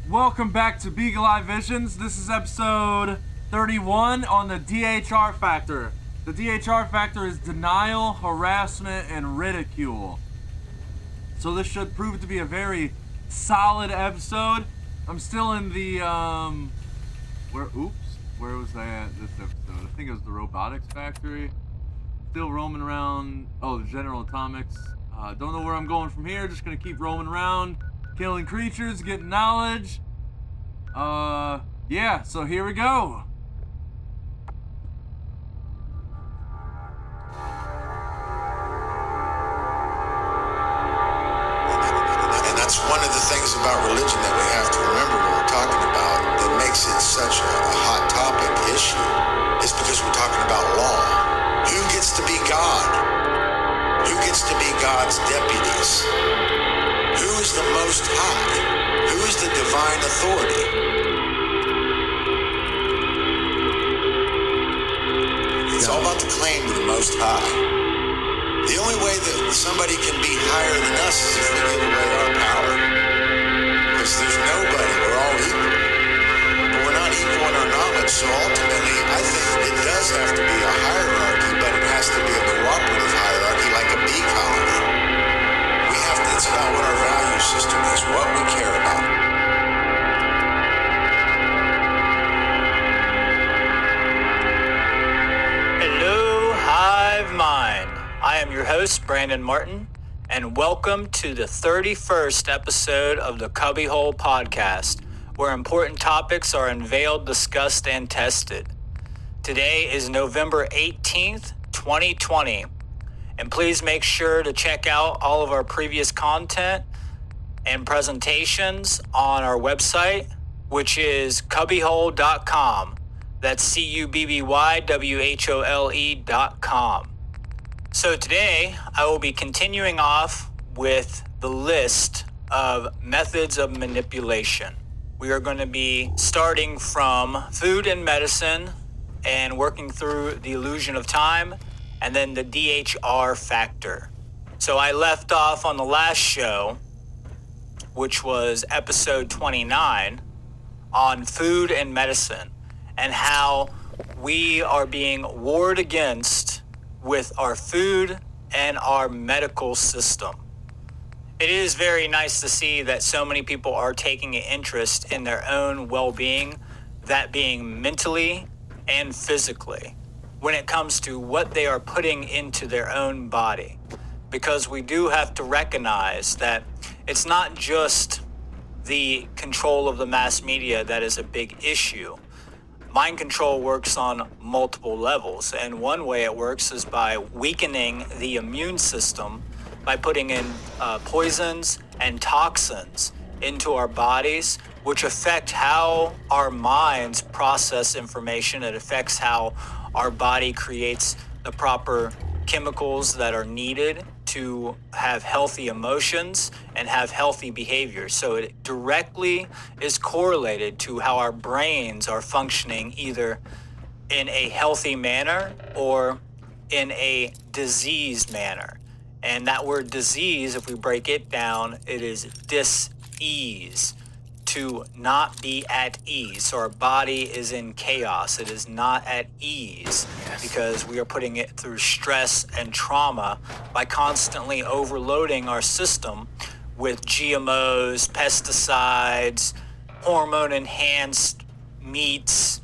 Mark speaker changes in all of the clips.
Speaker 1: Welcome back to Beagle Eye Visions. This is episode 31 on the DHR factor. The DHR factor is denial, harassment, and ridicule. So this should prove to be a very solid episode. I'm still in the, where was I at this episode? I think it was the robotics factory. Still roaming around, the General Atomics. Don't know where I'm going from here, just gonna keep roaming around, killing creatures, getting knowledge. Yeah, so here we go.
Speaker 2: And that's one of the things about religion that we have to remember when we're talking about that makes it such a hot topic issue is because we're talking about law. Who gets to be God? Who gets to be God's deputies? Who is the Most High? Who is the divine authority? It's all about the claim to the Most High. The only way that somebody can be higher than us is if we give away our power. Because there's nobody, we're all equal. But we're not equal in our knowledge, so ultimately I think it does have to be a hierarchy, but it has to be a cooperative hierarchy like a bee colony. It's about what our value system is, what we care about.
Speaker 3: Hello, Hive Mind. I am your host, Brandon Martin, and welcome to the 31st episode of the CubbyWhole podcast, where important topics are unveiled, discussed, and tested. Today is November 18th, 2020. And please make sure to check out all of our previous content and presentations on our website, which is CubbyWhole.com. That's CubbyWhole.com. So today, I will be continuing off with the list of methods of manipulation. We are going to be starting from food and medicine and working through the illusion of time, and then the DHR factor. So I left off on the last show, which was episode 29, on food and medicine, and how we are being warred against with our food and our medical system. It is very nice to see that so many people are taking an interest in their own well-being, that being mentally and physically, when it comes to what they are putting into their own body. Because we do have to recognize that it's not just the control of the mass media that is a big issue. Mind control works on multiple levels, and one way it works is by weakening the immune system by putting in poisons and toxins into our bodies, which affect how our minds process information. It affects how our body creates the proper chemicals that are needed to have healthy emotions and have healthy behavior. So it directly is correlated to how our brains are functioning, either in a healthy manner or in a diseased manner. And that word disease, if we break it down, it is dis-ease. To not be at ease. So our body is in chaos. It is not at ease because we are putting it through stress and trauma by constantly overloading our system with GMOs, pesticides, hormone-enhanced meats,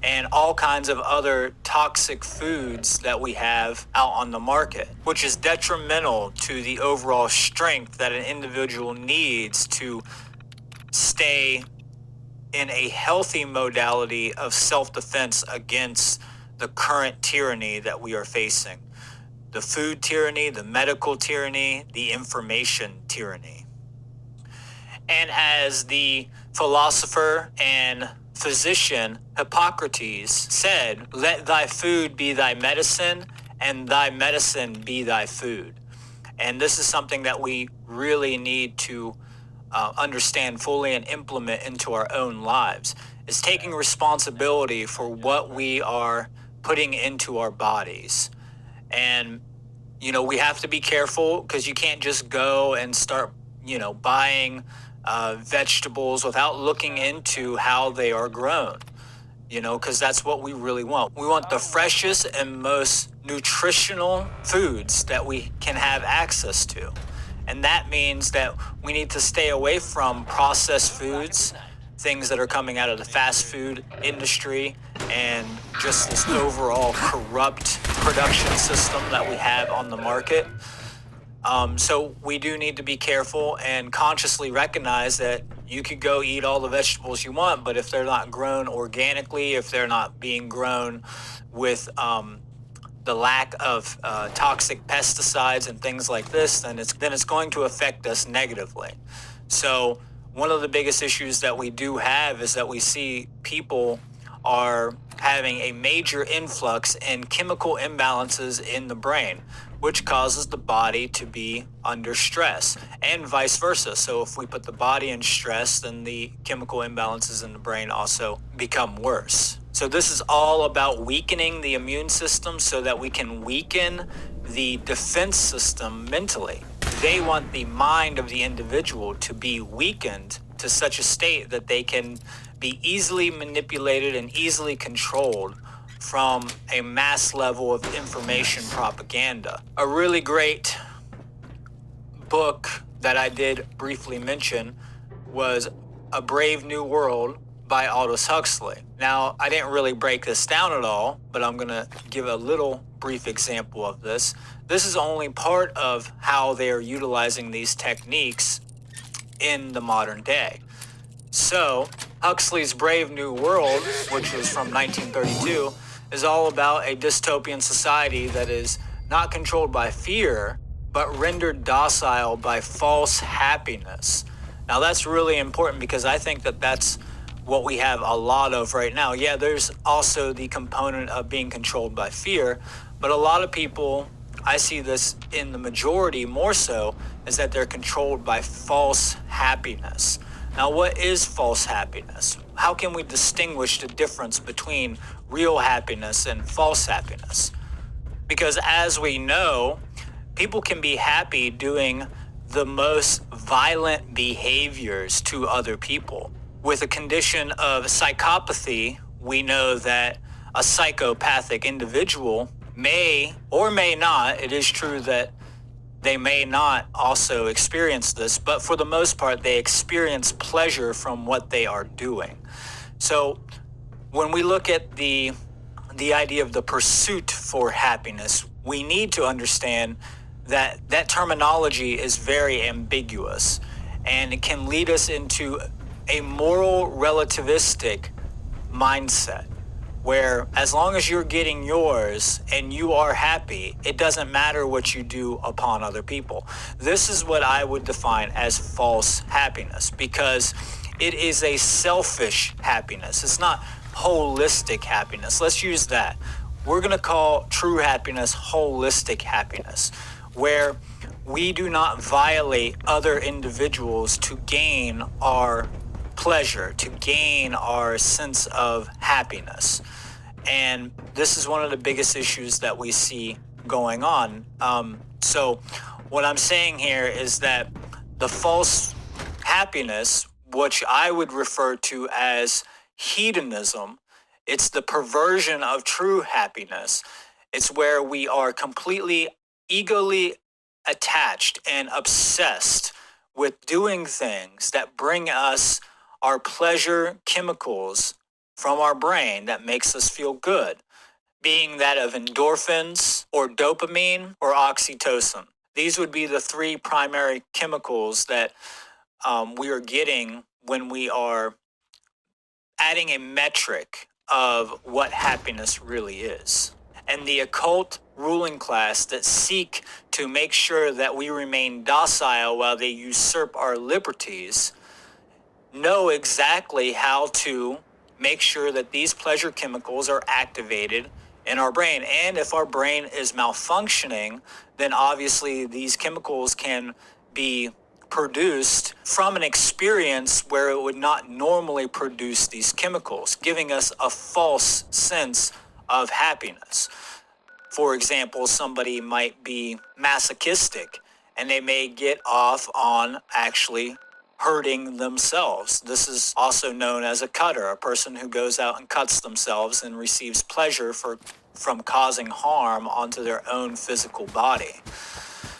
Speaker 3: and all kinds of other toxic foods that we have out on the market, which is detrimental to the overall strength that an individual needs to stay in a healthy modality of self-defense against the current tyranny that we are facing. The food tyranny, the medical tyranny, the information tyranny. And as the philosopher and physician Hippocrates said, "Let thy food be thy medicine, and thy medicine be thy food." And this is something that we really need to understand fully and implement into our own lives, is taking responsibility for what we are putting into our bodies. And, we have to be careful because you can't just go and start, buying vegetables without looking into how they are grown, because that's what we really want. We want the freshest and most nutritional foods that we can have access to. And that means that we need to stay away from processed foods, things that are coming out of the fast food industry, and just this overall corrupt production system that we have on the market. So we do need to be careful and consciously recognize that you could go eat all the vegetables you want, but if they're not grown organically, if they're not being grown with the lack of toxic pesticides and things like this, then it's going to affect us negatively. So one of the biggest issues that we do have is that we see people are having a major influx in chemical imbalances in the brain, which causes the body to be under stress, and vice versa. So if we put the body in stress, then the chemical imbalances in the brain also become worse. So this is all about weakening the immune system so that we can weaken the defense system mentally. They want the mind of the individual to be weakened to such a state that they can be easily manipulated and easily controlled from a mass level of information propaganda. A really great book that I did briefly mention was A Brave New World by Aldous Huxley. Now, I didn't really break this down at all, but I'm gonna give a little brief example of this. This is only part of how they are utilizing these techniques in the modern day. So, Huxley's Brave New World, which was from 1932, is all about a dystopian society that is not controlled by fear, but rendered docile by false happiness. Now, that's really important because I think that that's what we have a lot of right now. Yeah, there's also the component of being controlled by fear, but a lot of people, I see this in the majority more so, is that they're controlled by false happiness. Now, what is false happiness? How can we distinguish the difference between real happiness and false happiness? Because as we know, people can be happy doing the most violent behaviors to other people. With a condition of psychopathy, we know that a psychopathic individual may or may not, it is true that they may not also experience this, but for the most part, they experience pleasure from what they are doing. So when we look at the idea of the pursuit for happiness, we need to understand that that terminology is very ambiguous, and it can lead us into a moral relativistic mindset, where as long as you're getting yours and you are happy, it doesn't matter what you do upon other people. This is what I would define as false happiness, because it is a selfish happiness. It's not holistic happiness. Let's use that. We're going to call true happiness holistic happiness, where we do not violate other individuals to gain our pleasure, to gain our sense of happiness. And this is one of the biggest issues that we see going on. So what I'm saying here is that the false happiness, which I would refer to as hedonism, it's the perversion of true happiness. It's where we are completely egoally attached and obsessed with doing things that bring us our pleasure chemicals from our brain that makes us feel good, being that of endorphins or dopamine or oxytocin. These would be the three primary chemicals that we are getting when we are adding a metric of what happiness really is. And the occult ruling class that seek to make sure that we remain docile while they usurp our liberties know exactly how to make sure that these pleasure chemicals are activated in our brain. And if our brain is malfunctioning, then obviously these chemicals can be produced from an experience where it would not normally produce these chemicals, giving us a false sense of happiness. For example, somebody might be masochistic and they may get off on actually hurting themselves. This is also known as a cutter, a person who goes out and cuts themselves and receives pleasure from causing harm onto their own physical body.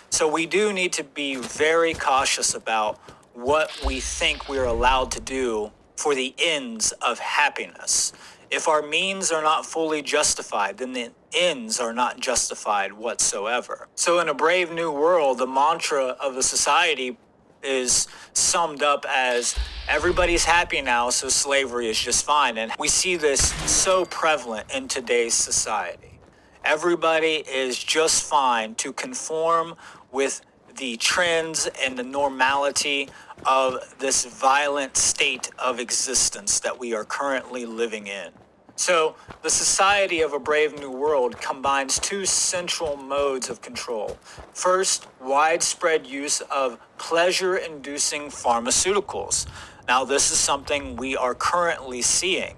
Speaker 3: So we do need to be very cautious about what we think we're allowed to do for the ends of happiness. If our means are not fully justified, then the ends are not justified whatsoever. So in A Brave New World, the mantra of the society is summed up as everybody's happy now, so slavery is just fine. And we see this so prevalent in today's society. Everybody is just fine to conform with the trends and the normality of this violent state of existence that we are currently living in. So the society of A Brave New World combines two central modes of control. First, widespread use of pleasure-inducing pharmaceuticals. Now, this is something we are currently seeing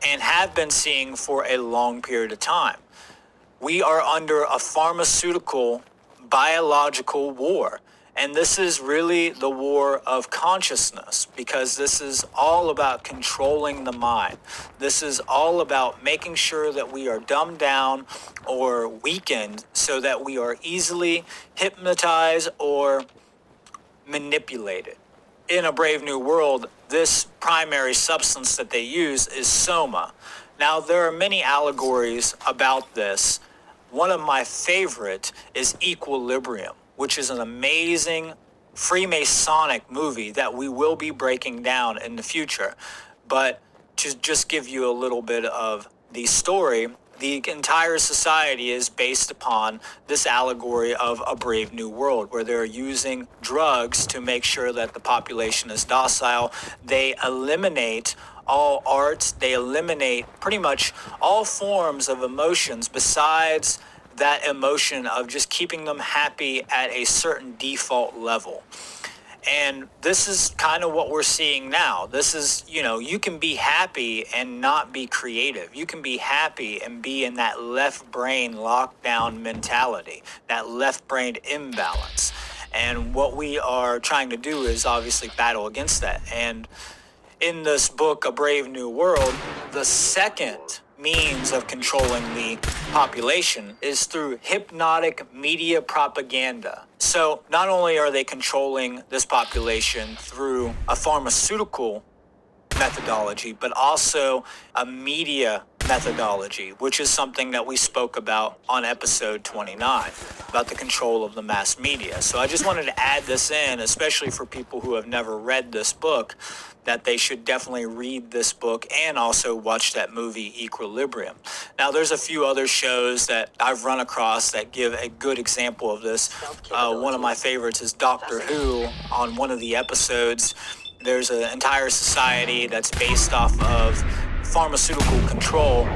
Speaker 3: and have been seeing for a long period of time. We are under a pharmaceutical biological war. And this is really the war of consciousness, because this is all about controlling the mind. This is all about making sure that we are dumbed down or weakened so that we are easily hypnotized or manipulated. In A Brave New World, this primary substance that they use is soma. Now, there are many allegories about this. One of my favorite is Equilibrium, which is an amazing Freemasonic movie that we will be breaking down in the future. But to just give you a little bit of the story, the entire society is based upon this allegory of A Brave New World, where they're using drugs to make sure that the population is docile. They eliminate all arts, they eliminate pretty much all forms of emotions besides that emotion of just keeping them happy at a certain default level. And this is kind of what we're seeing now. This is, you can be happy and not be creative. You can be happy and be in that left brain lockdown mentality, that left brain imbalance. And what we are trying to do is obviously battle against that. And in this book, A Brave New World, the second means of controlling the population is through hypnotic media propaganda. So not only are they controlling this population through a pharmaceutical methodology, but also a media methodology, which is something that we spoke about on episode 29, about the control of the mass media. So I just wanted to add this in, especially for people who have never read this book, that they should definitely read this book and also watch that movie Equilibrium. Now, there's a few other shows that I've run across that give a good example of this. One of my favorites is Doctor Who. On one of the episodes, there's an entire society that's based off of pharmaceutical control,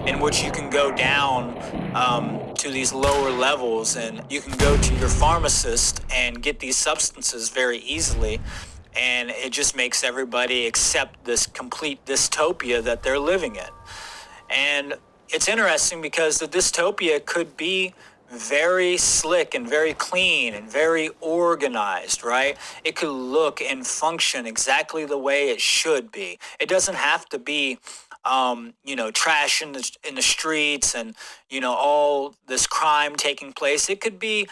Speaker 3: in which you can go down to these lower levels, and you can go to your pharmacist and get these substances very easily. And it just makes everybody accept this complete dystopia that they're living in. And it's interesting because the dystopia could be very slick and very clean and very organized, right? It could look and function exactly the way it should be. It doesn't have to be, trash in the streets and, all this crime taking place. It could be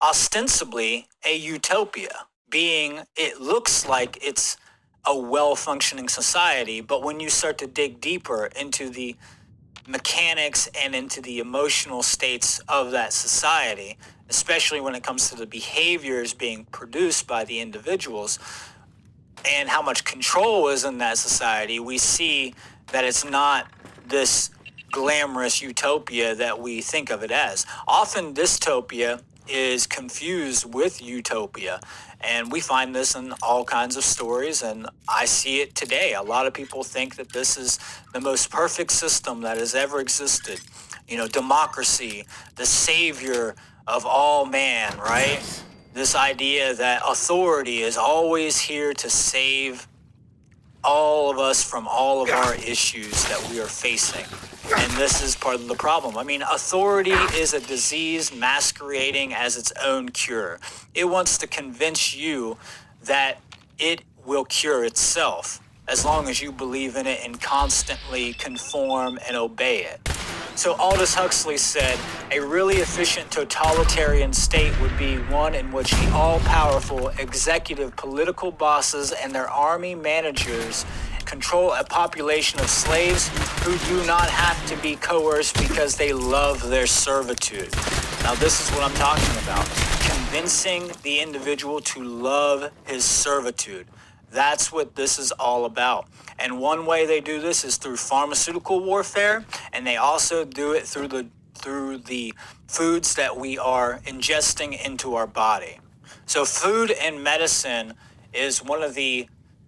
Speaker 3: ostensibly a utopia, being it looks like it's a well-functioning society, but when you start to dig deeper into the mechanics and into the emotional states of that society, especially when it comes to the behaviors being produced by the individuals and how much control is in that society, we see that it's not this glamorous utopia that we think of it as. Often dystopia is confused with utopia, and we find this in all kinds of stories, and I see it today. A lot of people think that this is the most perfect system that has ever existed. Democracy, the savior of all man, right? This idea that authority is always here to save all of us from all of our issues that we are facing. And this is part of the problem. I mean, authority is a disease masquerading as its own cure. It wants to convince you that it will cure itself as long as you believe in it and constantly conform and obey it. So Aldous Huxley said, a really efficient totalitarian state would be one in which the all-powerful executive political bosses and their army managers control a population of slaves who do not have to be coerced because they love their servitude. Now this is what I'm talking about. Convincing the individual to love his servitude. That's what this is all about. And one way they do this is through pharmaceutical warfare, and they also do it through the foods that we are ingesting into our body. So food and medicine is one of the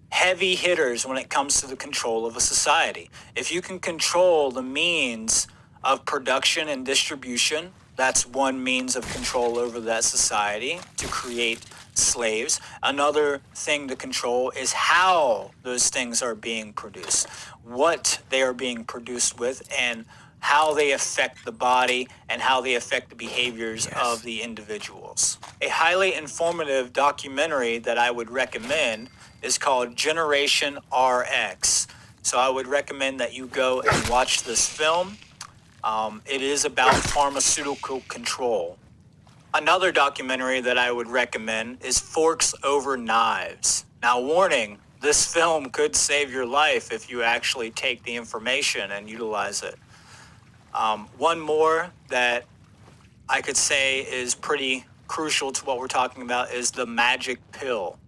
Speaker 3: heavy hitters when it comes to the control of a society. If you can control the means of production and distribution, that's one means of control over that society to create slaves. Another thing to control is how those things are being produced, what they are being produced with, and how they affect the body and how they affect the behaviors of the individuals. A highly informative documentary that I would recommend is called Generation RX. So I would recommend that you go and watch this film. It is about pharmaceutical control. Another documentary that I would recommend is Forks Over Knives. Now, warning, this film could save your life if you actually take the information and utilize it. One more that I could say is pretty crucial to what we're talking about is the magic pill.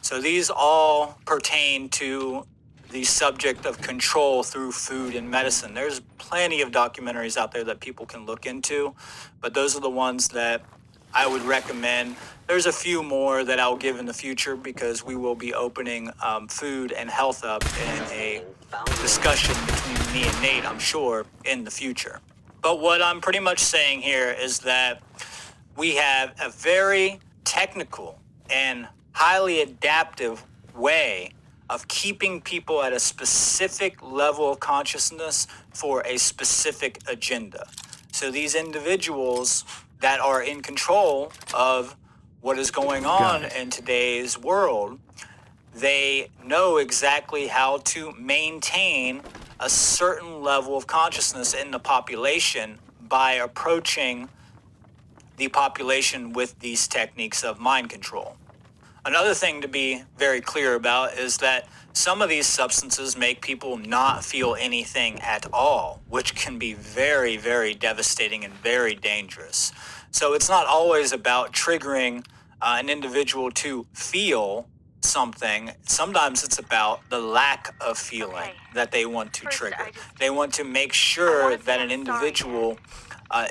Speaker 3: So these all pertain to the subject of control through food and medicine. There's plenty of documentaries out there that people can look into, but those are the ones that I would recommend. There's a few more that I'll give in the future because we will be opening food and health up in a discussion between me and Nate, I'm sure, in the future. But what I'm pretty much saying here is that we have a very technical and highly adaptive way of keeping people at a specific level of consciousness for a specific agenda. So these individuals that are in control of what is going on in today's world, they know exactly how to maintain a certain level of consciousness in the population by approaching the population with these techniques of mind control. Another thing to be very clear about is that some of these substances make people not feel anything at all, which can be very, very devastating and very dangerous. So it's not always about triggering an individual to feel something. Sometimes it's about the lack of feeling that they want to trigger. They want to make sure that an individual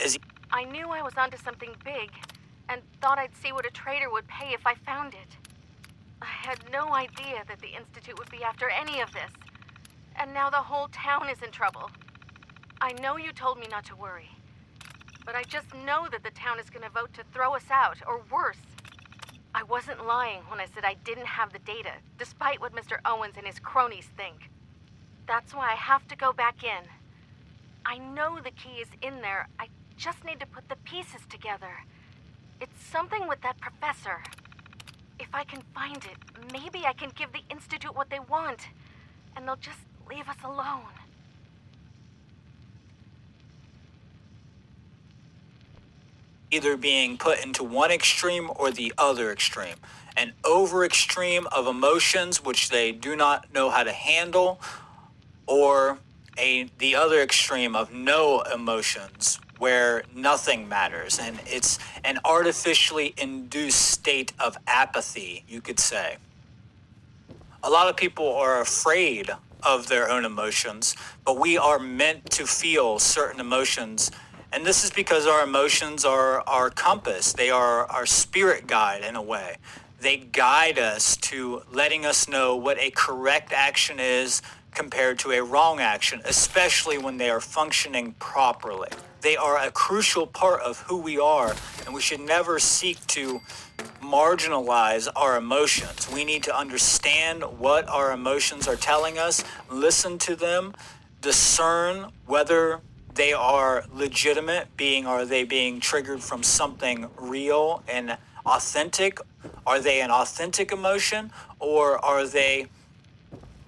Speaker 3: is...
Speaker 4: I knew I was onto something big and thought I'd see what a trader would pay if I found it. I had no idea that the Institute would be after any of this. And now the whole town is in trouble. I know you told me not to worry, but I just know that the town is going to vote to throw us out, or worse. I wasn't lying when I said I didn't have the data, despite what Mr. Owens and his cronies think. That's why I have to go back in. I know the key is in there. I just need to put the pieces together. It's something with that professor. If I can find it, maybe I can give the Institute what they want, and they'll just leave us alone.
Speaker 3: Either being put into one extreme or the other extreme. An over extreme of emotions which they do not know how to handle, or the other extreme of no emotions where nothing matters, and it's an artificially induced state of apathy, you could say. A lot of people are afraid of their own emotions, but we are meant to feel certain emotions, and this is because our emotions are our compass. They are our spirit guide in a way. They guide us to letting us know what a correct action is compared to a wrong action, especially when they are functioning properly. They are a crucial part of who we are, and we should never seek to marginalize our emotions. We need to understand what our emotions are telling us, listen to them, discern whether they are legitimate, are they being triggered from something real and authentic? Are they an authentic emotion, or are they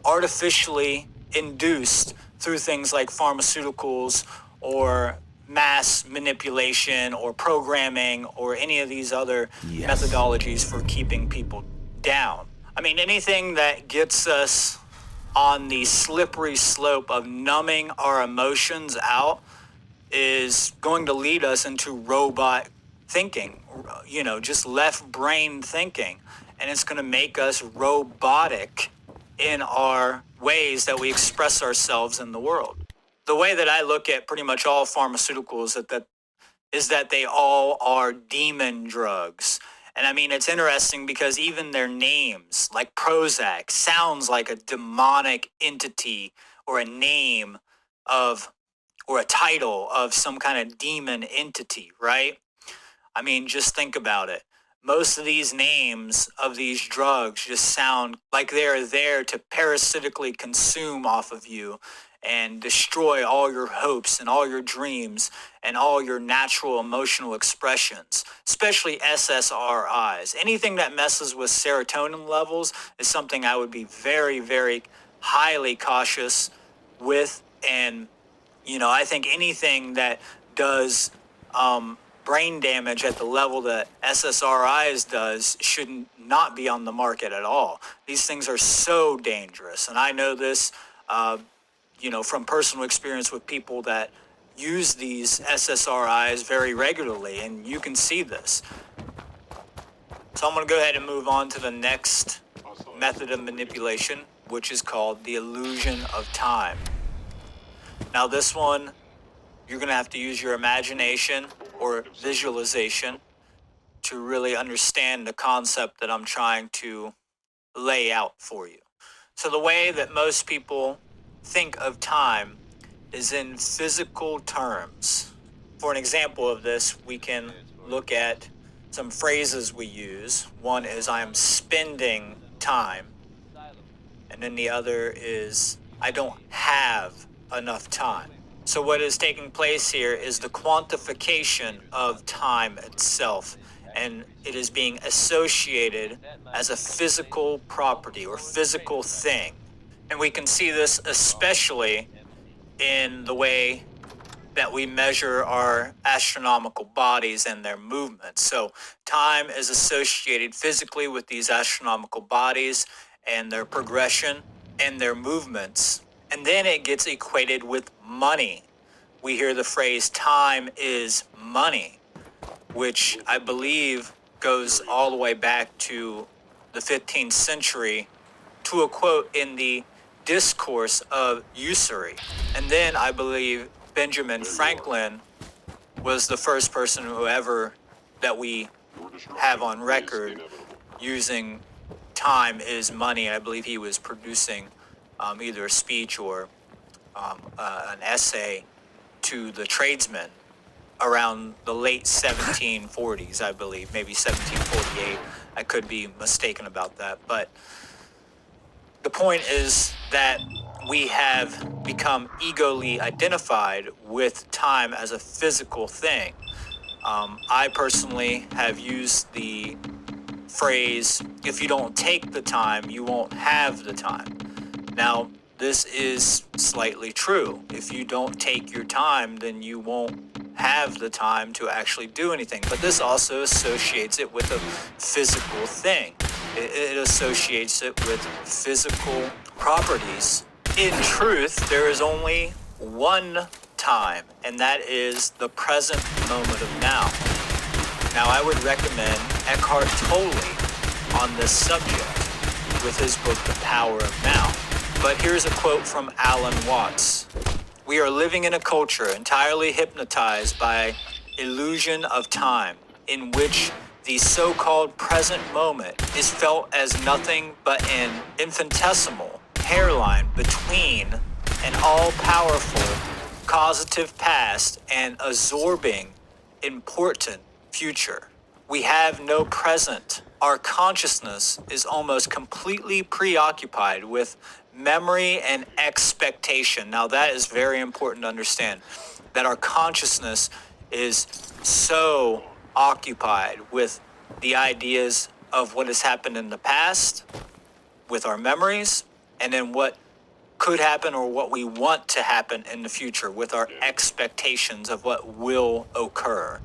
Speaker 3: artificially induced through things like pharmaceuticals or mass manipulation or programming or any of these other methodologies for keeping people down? I mean, anything that gets us on the slippery slope of numbing our emotions out is going to lead us into robot thinking, just left brain thinking. And it's going to make us robotic in our ways that we express ourselves in the world. The way that I look at pretty much all pharmaceuticals is that they all are demon drugs. And I mean, it's interesting because even their names, like Prozac, sounds like a demonic entity or a name of, or a title of some kind of demon entity, right? I mean, just think about it. Most of these names of these drugs just sound like they're there to parasitically consume off of you and destroy all your hopes and all your dreams and all your natural emotional expressions, especially SSRIs. Anything that messes with serotonin levels is something I would be very, very highly cautious with. And, I think anything that does brain damage at the level that SSRIs does should not be on the market at all. These things are so dangerous. And I know this, from personal experience with people that use these SSRIs very regularly, and you can see this. So I'm going to go ahead and move on to the next method of manipulation, which is called the illusion of time. Now this one, you're going to have to use your imagination or visualization to really understand the concept that I'm trying to lay out for you. So the way that most people think of time is in physical terms. For an example of this, we can look at some phrases we use. One is I am spending time, and then the other is I don't have enough time. So what is taking place here is the quantification of time itself, and it is being associated as a physical property or physical thing. And we can see this especially in the way that we measure our astronomical bodies and their movements. So time is associated physically with these astronomical bodies and their progression and their movements. And then it gets equated with money. We hear the phrase time is money, which I believe goes all the way back to the 15th century to a quote in the Discourse of Usury. And then I believe Benjamin Franklin was the first person that we have on record using time is money. I believe he was producing either a speech or an essay to the tradesmen around the late 1740s, I believe, maybe 1748. I could be mistaken about that. But the point is that we have become egoly identified with time as a physical thing. I personally have used the phrase, if you don't take the time, you won't have the time. Now, this is slightly true. If you don't take your time, then you won't have the time to actually do anything. But this also associates it with a physical thing. It associates it with physical properties. In truth, there is only one time, and that is the present moment of now. Now, I would recommend Eckhart Tolle on this subject with his book, The Power of Now. But here's a quote from Alan Watts. We are living in a culture entirely hypnotized by illusion of time, in which the so-called present moment is felt as nothing but an infinitesimal hairline between an all-powerful causative past and absorbing important future. We have no present. Our consciousness is almost completely preoccupied with memory and expectation. Now that is very important to understand, that our consciousness is so occupied with the ideas of what has happened in the past, with our memories, and then what could happen or what we want to happen in the future with our expectations of what will occur.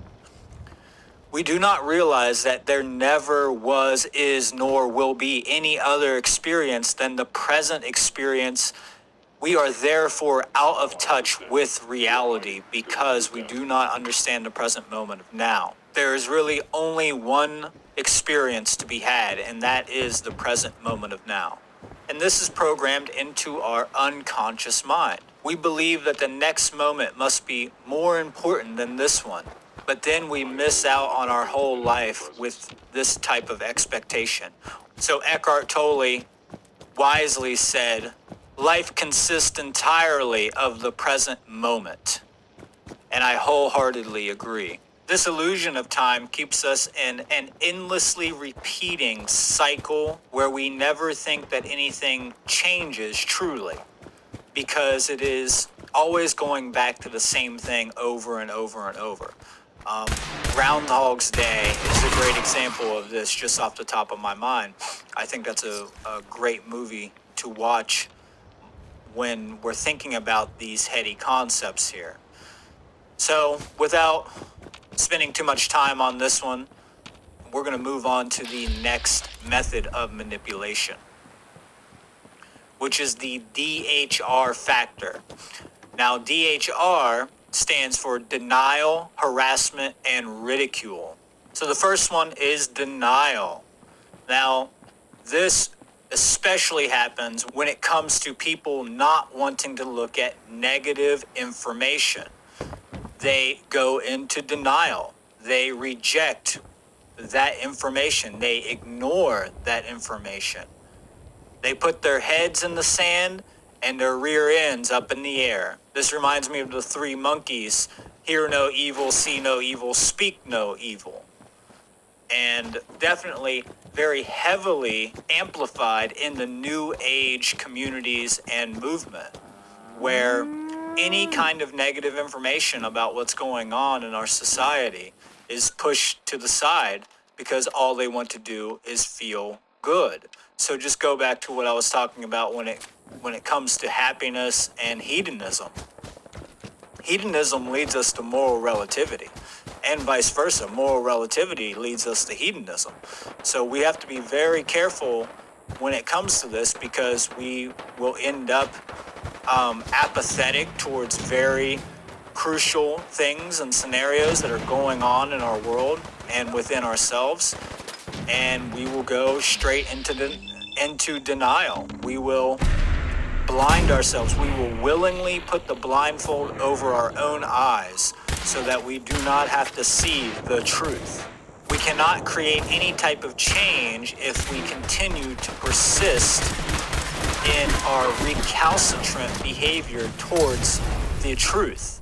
Speaker 3: We do not realize that there never was, is, nor will be any other experience than the present experience. We are therefore out of touch with reality because we do not understand the present moment of now. There is really only one experience to be had, and that is the present moment of now. And this is programmed into our unconscious mind. We believe that the next moment must be more important than this one. But then we miss out on our whole life with this type of expectation. So Eckhart Tolle wisely said, life consists entirely of the present moment. And I wholeheartedly agree. This illusion of time keeps us in an endlessly repeating cycle where we never think that anything changes truly, because it is always going back to the same thing over and over and over. Groundhog's Day is a great example of this, just off the top of my mind. I think that's a great movie to watch when we're thinking about these heady concepts here. So, without spending too much time on this one, we're going to move on to the next method of manipulation, which is the DHR factor. Now, DHR stands for denial, harassment, and ridicule. So the first one is denial. Now, this especially happens when it comes to people not wanting to look at negative information. They go into denial. They reject that information. They ignore that information. They put their heads in the sand and their rear ends up in the air. This reminds me of the three monkeys: hear no evil, see no evil, speak no evil. And definitely very heavily amplified in the New Age communities and movement, where any kind of negative information about what's going on in our society is pushed to the side because all they want to do is feel good. So just go back to what I was talking about when it comes to happiness and hedonism. Hedonism leads us to moral relativity, and vice versa. Moral relativity leads us to hedonism. So we have to be very careful when it comes to this, because we will end up apathetic towards very crucial things and scenarios that are going on in our world and within ourselves, and we will go straight into denial. We will blind ourselves. We will willingly put the blindfold over our own eyes so that we do not have to see the truth. We cannot create any type of change if we continue to persist in our recalcitrant behavior towards the truth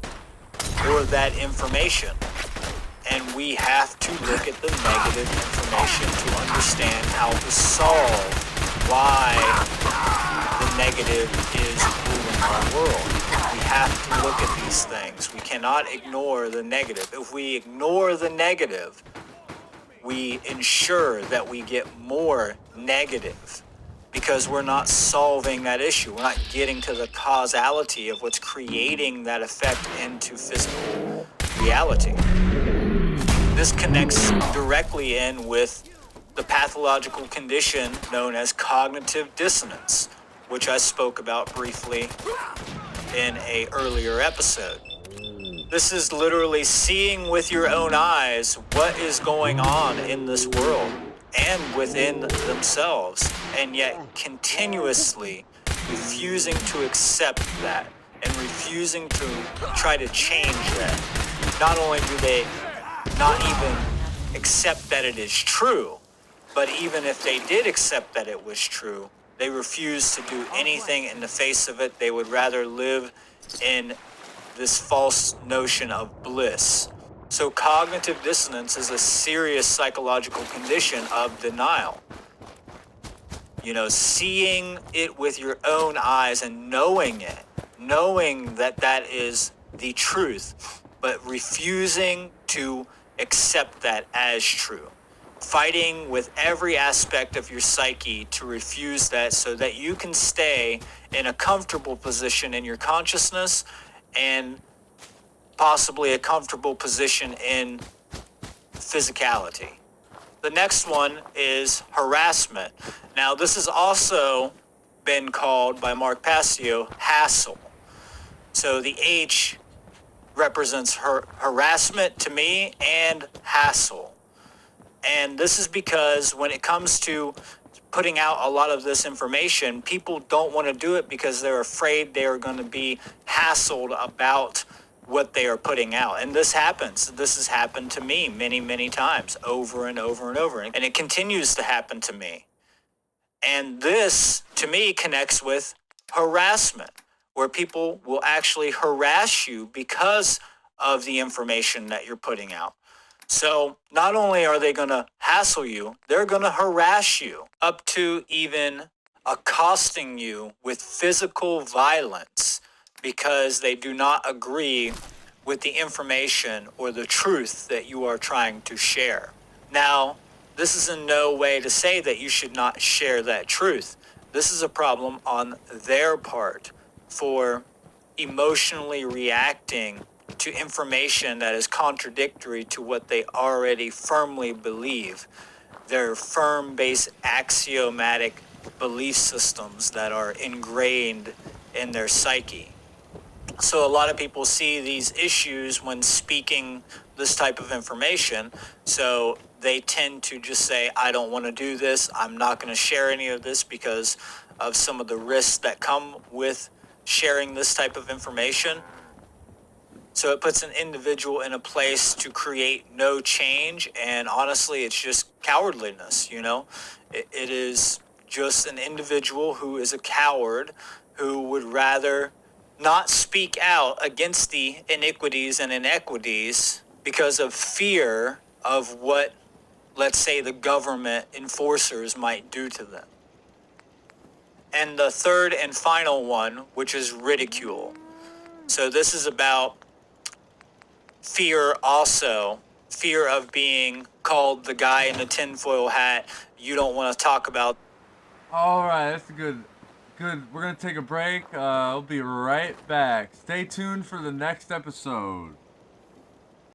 Speaker 3: or that information. And we have to look at the negative information to understand how to solve why the negative is ruling our world. We have to look at these things. We cannot ignore the negative. If we ignore the negative, we ensure that we get more negative, because we're not solving that issue. We're not getting to the causality of what's creating that effect into physical reality. This connects directly in with the pathological condition known as cognitive dissonance, which I spoke about briefly in an earlier episode. This is literally seeing with your own eyes what is going on in this world and within themselves, and yet continuously refusing to accept that and refusing to try to change that. Not only do they not even accept that it is true, but even if they did accept that it was true, they refuse to do anything in the face of it. They would rather live in this false notion of bliss. So cognitive dissonance is a serious psychological condition of denial. You know, seeing it with your own eyes and knowing it, knowing that that is the truth, but refusing to accept that as true. Fighting with every aspect of your psyche to refuse that so that you can stay in a comfortable position in your consciousness and possibly a comfortable position in physicality. The next one is harassment. Now, this has also been called by Mark Passio hassle. So the H represents harassment to me and hassle. And this is because when it comes to putting out a lot of this information, people don't want to do it because they're afraid they are going to be hassled about what they are putting out. And this happens. This has happened to me many, many times, over and over and over. And it continues to happen to me. And this, to me, connects with harassment, where people will actually harass you because of the information that you're putting out. So not only are they going to hassle you, they're going to harass you, up to even accosting you with physical violence because they do not agree with the information or the truth that you are trying to share. Now, this is in no way to say that you should not share that truth. This is a problem on their part for emotionally reacting to information that is contradictory to what they already firmly believe. Their firm-based axiomatic belief systems that are ingrained in their psyche. So a lot of people see these issues when speaking this type of information. So they tend to just say, I don't want to do this. I'm not going to share any of this because of some of the risks that come with sharing this type of information. So it puts an individual in a place to create no change. And honestly, it's just cowardliness, you know? It is just an individual who is a coward who would rather not speak out against the iniquities and inequities because of fear of what, let's say, the government enforcers might do to them. And the third and final one, which is ridicule. So this is about fear also, fear of being called the guy in the tinfoil hat you don't want to talk about.
Speaker 1: All right, that's good. We're going to take a break. I'll be right back. Stay tuned for the next episode.